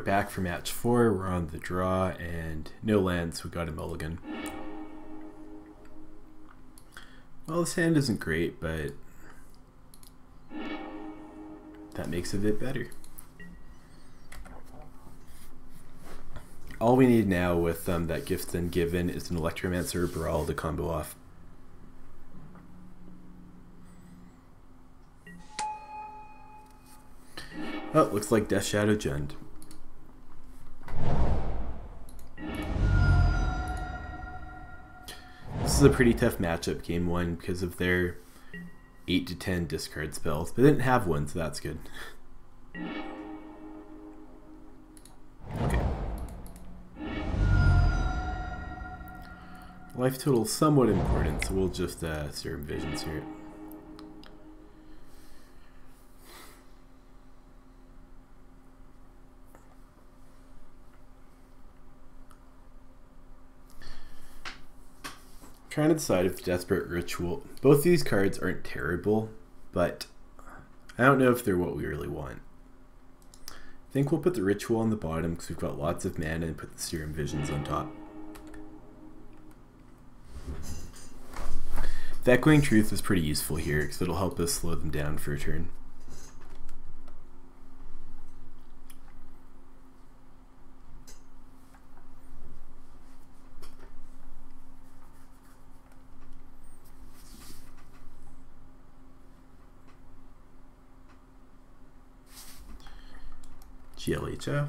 back for match 4. We're on the draw and no lands, we got a mulligan. Well, this hand isn't great, but that makes it a bit better. All we need now with that Gifts Ungiven is an Electromancer or Brawl to combo off. Oh, looks like Death Shadow Jund. This is a pretty tough matchup, game 1, because of their 8 to 10 discard spells, but they didn't have one, so that's good. Okay. Life total is somewhat important, so we'll just Serum Visions here. Trying to decide if Desperate Ritual. Both these cards aren't terrible, but I don't know if they're what we really want. I think we'll put the Ritual on the bottom because we've got lots of mana, and put the Serum Visions on top. The Echoing Truth is pretty useful here because it'll help us slow them down for a turn. GLHF.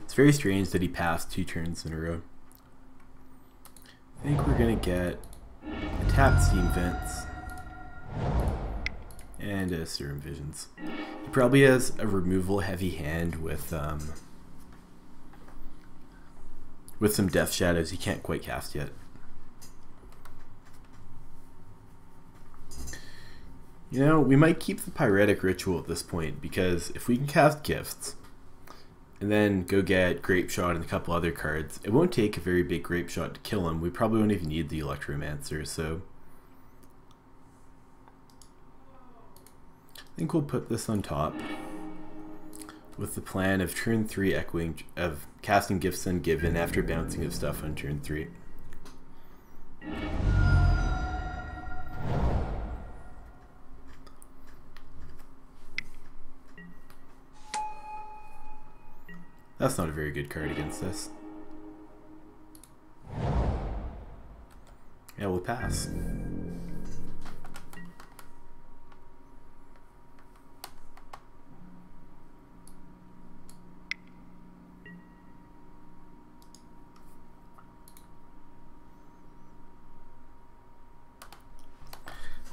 It's very strange that he passed 2 turns in a row. I think we're gonna get a tapped Steam Vents and a Serum Visions. He probably has a removal heavy hand with some Death Shadows he can't quite cast yet. You know, we might keep the Pyretic Ritual at this point, because if we can cast Gifts and then go get Grape Shot and a couple other cards, it won't take a very big Grape Shot to kill him. We probably won't even need the Electromancer, so I think we'll put this on top with the plan of turn 3 of casting Gifts Ungiven after bouncing of stuff on turn 3. That's not a very good card against us. Yeah, we'll pass.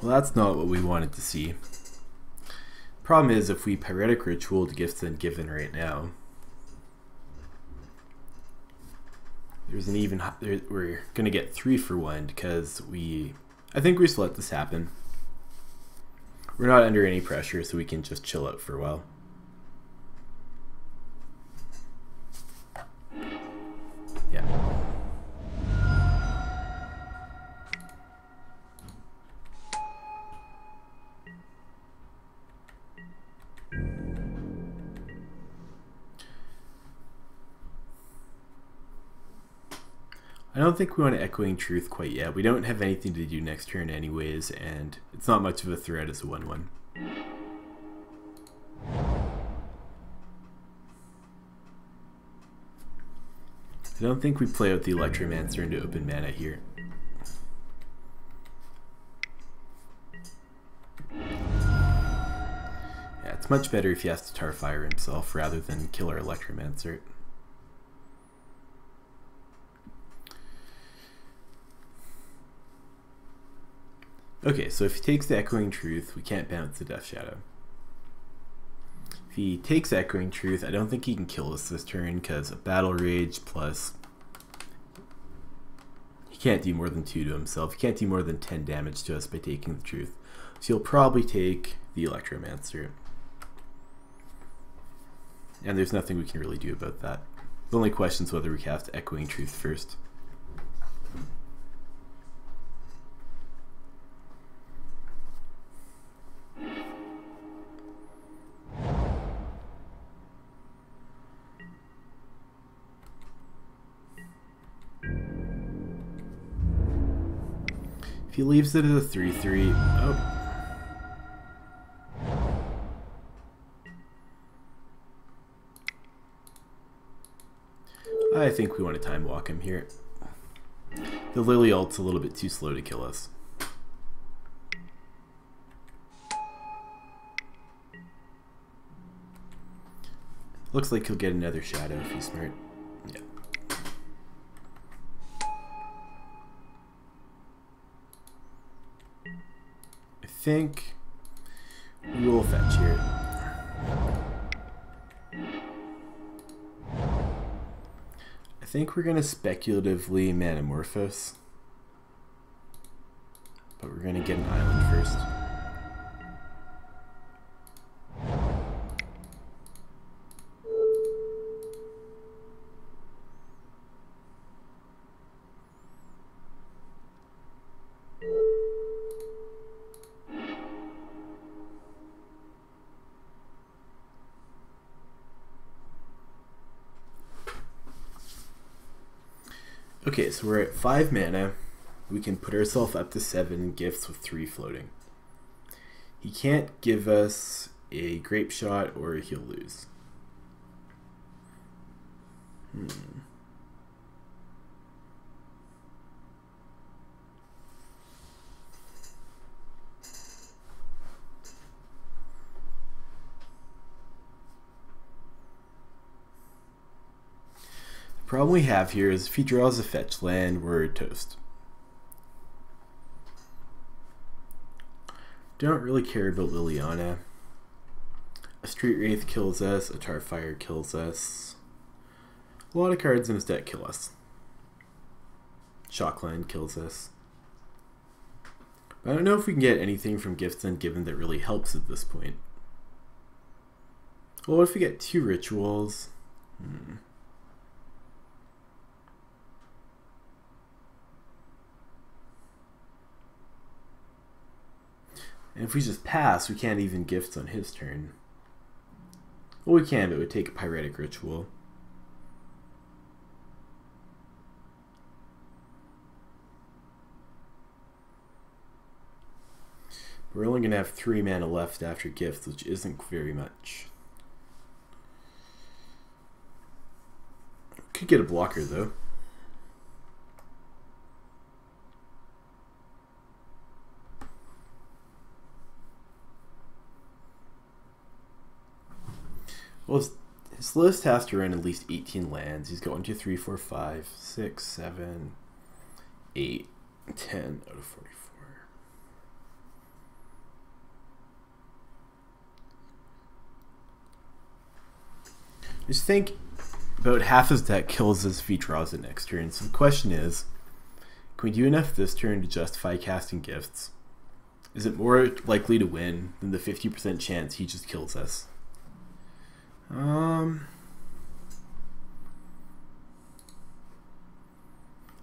Well, that's not what we wanted to see. Problem is, if we Pyretic Ritual to Gifts Ungiven right now, there's an even we're gonna get 3 for 1 because I think we just let this happen. We're not under any pressure, so we can just chill out for a while. Yeah. I don't think we want to Echoing Truth quite yet. We don't have anything to do next turn anyways, and it's not much of a threat as a 1/1. I don't think we play out the Electromancer into open mana here. Yeah, it's much better if he has to Tarfire himself rather than kill our Electromancer. Okay, so if he takes the Echoing Truth, we can't bounce the Death Shadow. If he takes Echoing Truth, I don't think he can kill us this turn because of Battle Rage plus he can't do more than 2 to himself. He can't do more than 10 damage to us by taking the Truth. So he'll probably take the Electromancer. and there's nothing we can really do about that. The only question is whether we cast Echoing Truth first. If he leaves it as a 3/3, oh. I think we want to time walk him here. The Lily ult's a little bit too slow to kill us. Looks like he'll get another shadow if he's smart. Yeah. I think we will fetch here. I think we're going to speculatively Manamorphose, but we're going to get an island first. Okay, so we're at 5 mana. We can put ourselves up to 7 gifts with 3 floating. He can't give us a Grape Shot or he'll lose. The problem we have here is if he draws a fetch land, we're toast. Don't really care about Liliana. A Street Wraith kills us, a Tarfire kills us. A lot of cards in his deck kill us. Shockland kills us. But I don't know if we can get anything from Gifts Ungiven that really helps at this point. Well, what if we get 2 rituals? And if we just pass, we can't even Gifts on his turn. Well, we can, but it would take a Pyretic Ritual. We're only going to have 3 mana left after Gifts, which isn't very much. Could get a blocker, though. Well, his list has to run at least 18 lands. He's got 1, 2, 3, 4, 5, 6, 7, 8, 10 out of 44. Just think about half his deck kills us if he draws it next turn. So the question is, can we do enough this turn to justify casting Gifts? Is it more likely to win than the 50% chance he just kills us?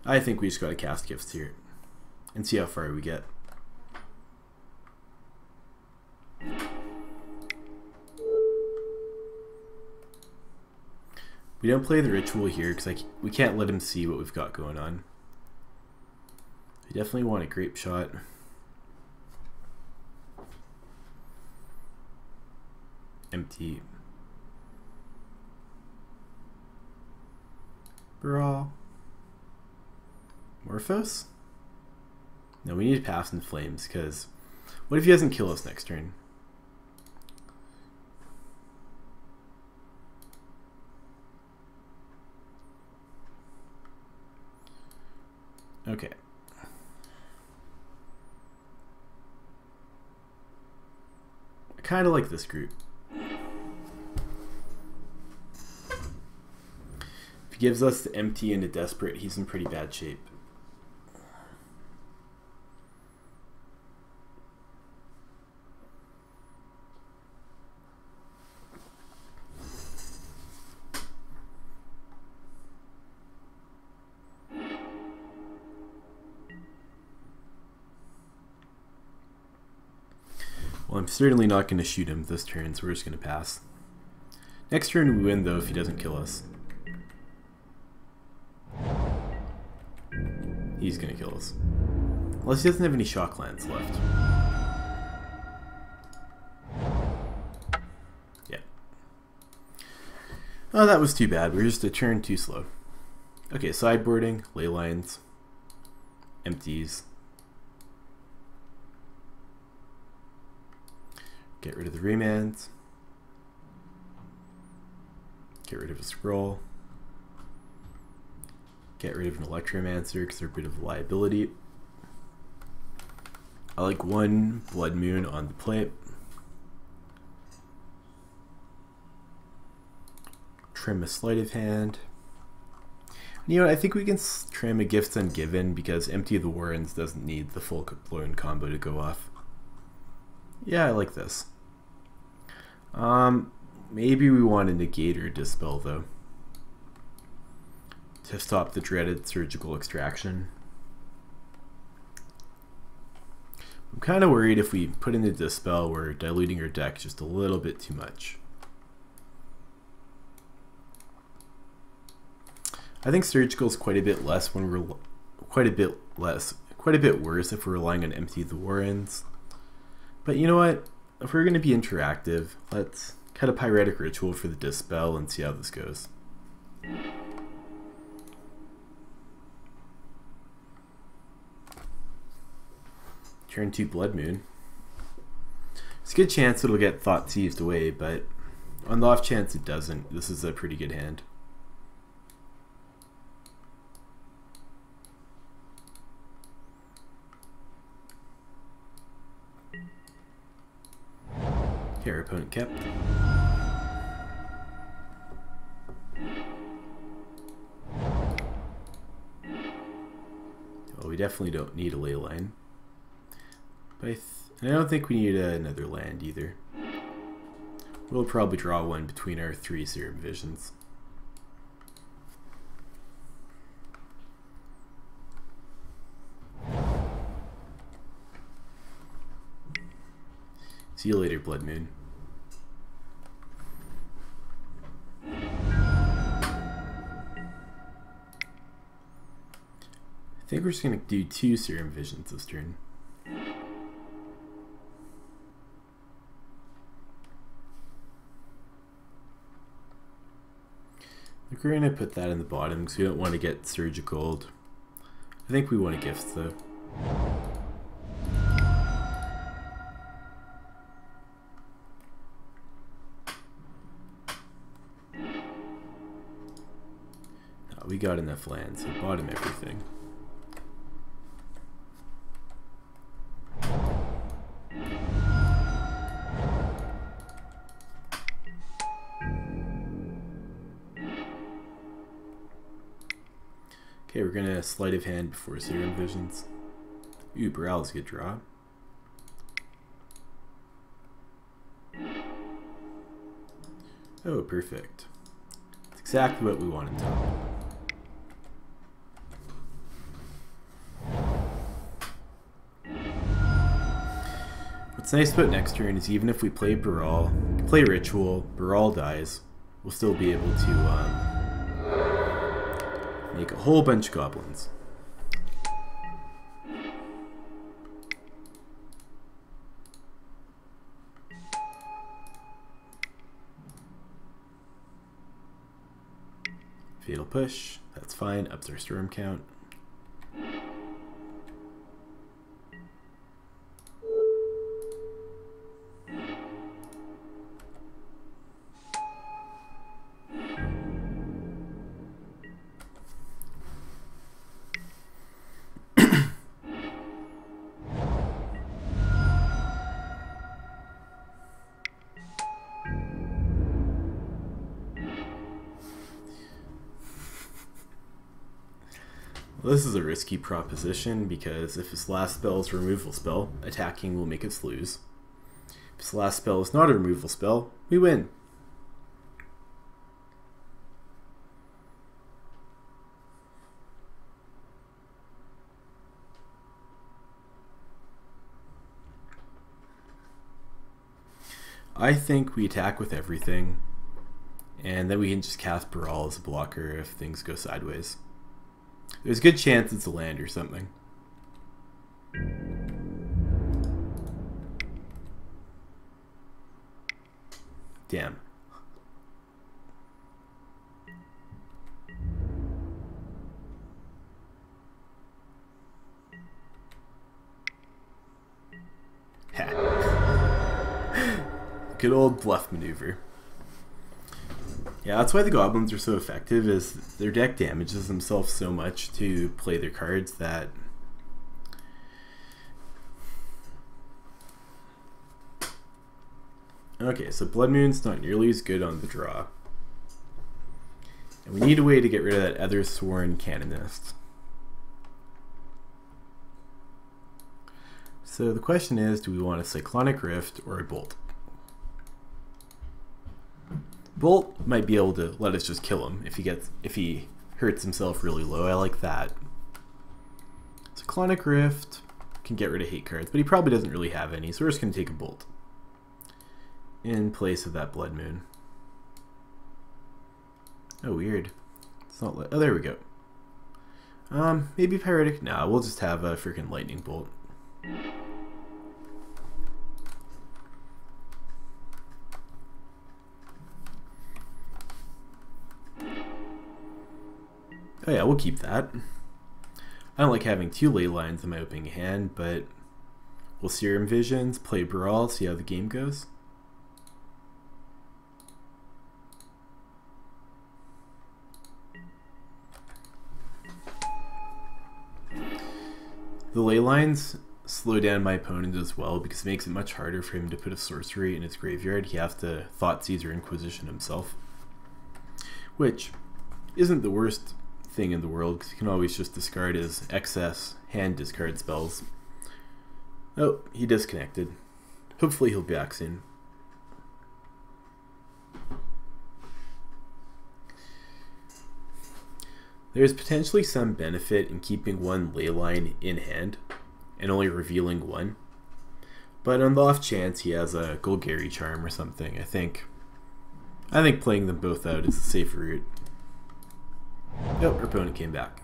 I think we just gotta cast Gifts here and see how far we get. We don't play the ritual here because we can't let him see what we've got going on. We definitely want a Grape Shot. Empty. Brawl. Morphos? No, we need to pass in Flames because what if he doesn't kill us next turn? Okay. I kind of like this group. If he gives us the Empty and a Desperate, he's in pretty bad shape. Well, I'm certainly not going to shoot him this turn, so we're just going to pass. Next turn we win, though, if he doesn't kill us. He's going to kill us. Unless he doesn't have any shock lands left. Yeah. Oh, that was too bad. We were just a turn too slow. Okay, sideboarding, ley lines, empties. Get rid of the remands. Get rid of a scroll. Get rid of an Electromancer because they're a bit of a liability. I like one Blood Moon on the plate. Trim a Sleight of Hand. You know, I think we can trim a Gifts Ungiven because Empty of the Warrens doesn't need the full blown combo to go off. Yeah, I like this. Maybe we want to negate or dispel though, to stop the dreaded surgical extraction. I'm kind of worried if we put in the dispel, we're diluting our deck just a little bit too much. I think surgical is quite a bit less when we're quite a bit worse if we're relying on Empty the Warrens. But you know what? If we're going to be interactive, let's cut a Pyretic Ritual for the dispel and see how this goes. Turn 2 Blood Moon. There's a good chance it'll get Thought Seized away, but on the off chance it doesn't, this is a pretty good hand. Okay, our opponent kept. Well, we definitely don't need a ley line. But I don't think we need another land either. We'll probably draw one between our 3 Serum Visions. See you later, Blood Moon. I think we're just going to do 2 Serum Visions this turn. We're going to put that in the bottom because we don't want to get surgical. I think we want a gift though. No, we got enough land, so bottom everything. Okay, we're gonna Sleight of Hand before Serum Visions. Ooh, Baral's a good draw. Oh, perfect. It's exactly what we wanted to. What's nice about next turn is even if we play Baral, play Ritual, Baral dies, we'll still be able to make a whole bunch of goblins. Fatal Push, that's fine, ups our storm count. Well, this is a risky proposition because if his last spell is a removal spell, attacking will make us lose. If his last spell is not a removal spell, we win. I think we attack with everything, and then we can just cast Baral as a blocker if things go sideways. There's a good chance it's a land or something. Damn. Good old bluff maneuver. Yeah, that's why the goblins are so effective, is their deck damages themselves so much to play their cards that okay, so Blood Moon's not nearly as good on the draw. And we need a way to get rid of that other Sworn Canonist. So the question is, do we want a Cyclonic Rift or a Bolt? Bolt might be able to let us just kill him if he hurts himself really low. I like that. Cyclonic Rift can get rid of hate cards, but he probably doesn't really have any, so we're just going to take a Bolt in place of that Blood Moon. Oh, weird. It's not. Oh, there we go. Maybe Pyretic. Nah, we'll just have a freaking Lightning Bolt. Oh yeah, we'll keep that. I don't like having two ley lines in my opening hand, but we'll Serum Visions, play Brawl, see how the game goes. The ley lines slow down my opponent as well because it makes it much harder for him to put a sorcery in his graveyard. He has to Thoughtseize or Inquisition himself, which isn't the worst thing in the world because you can always just discard his excess hand discard spells. Oh, he disconnected. Hopefully he'll be back soon. There's potentially some benefit in keeping one ley line in hand and only revealing one, but on the off chance he has a Golgari Charm or something, I think playing them both out is a safer route. Nope, our opponent came back.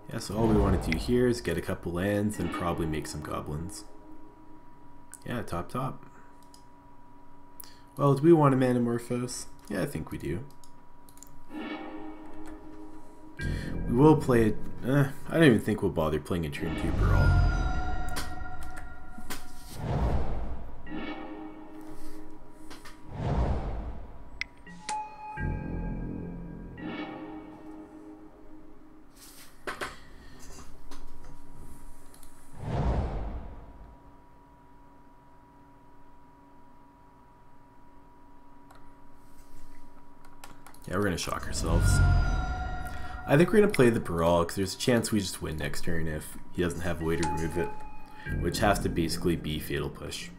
Yeah, so all we want to do here is get a couple lands and probably make some goblins. Yeah, top. Well, do we want a Manamorphose? Yeah, I think we do. We will play it. I don't even think we'll bother playing a turn 2 Brawl. Yeah, we're going to shock ourselves. I think we're going to play the Brawl because there's a chance we just win next turn if he doesn't have a way to remove it, which has to basically be Fatal Push.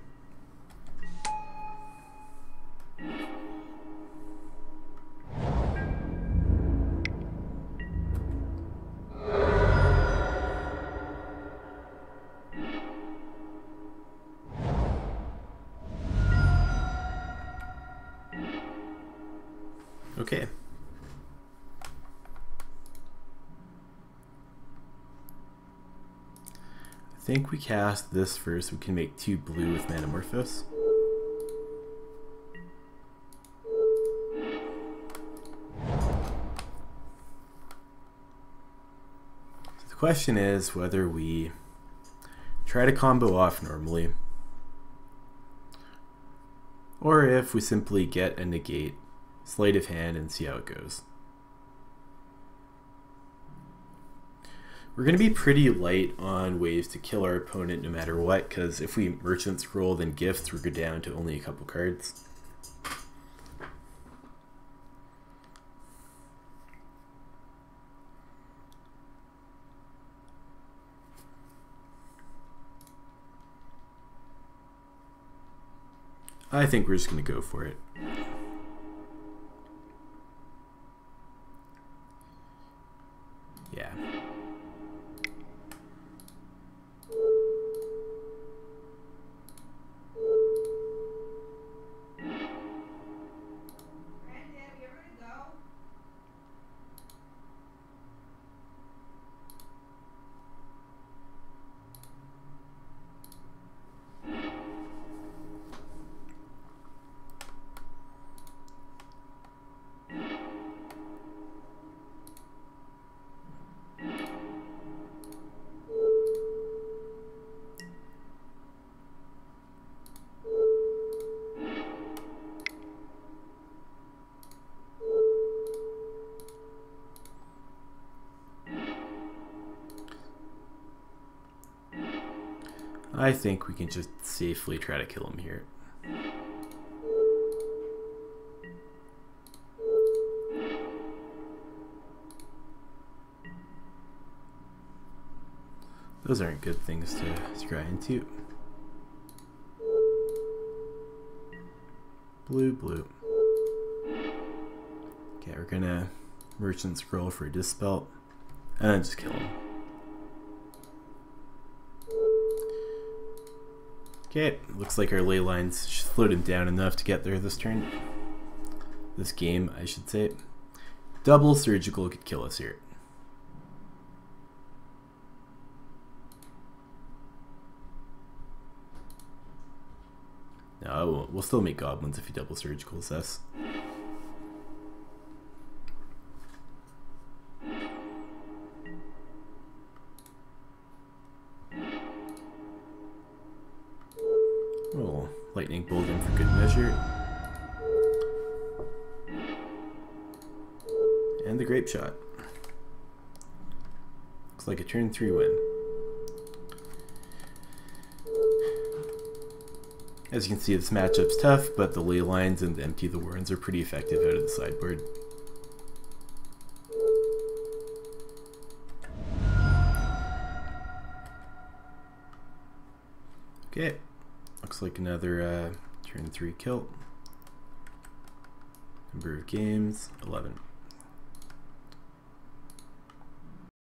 Okay. I think we cast this first. We can make 2 blue with Manamorphose. So the question is whether we try to combo off normally, or if we simply get a negate, sleight of hand, and see how it goes. We're going to be pretty light on ways to kill our opponent no matter what, because if we Merchant Scroll then Gifts, we're down to only a couple cards. I think we're just going to go for it. Yeah. I think we can just safely try to kill him here. Those aren't good things to scry into. Blue, blue. Okay, we're gonna Merchant Scroll for Dispel, and then just kill him. Okay, looks like our ley lines slowed him down enough to get there this turn. This game, I should say. Double Surgical could kill us here. No, we'll still make goblins if he double Surgicals us. Oh, Lightning Bolt in for good measure. And the Grape Shot. Looks like a turn 3 win. As you can see, this matchup's tough, but the Ley Lines and Empty the Warrens are pretty effective out of the sideboard. Okay, looks like another turn 3 kill. Number of games, 11.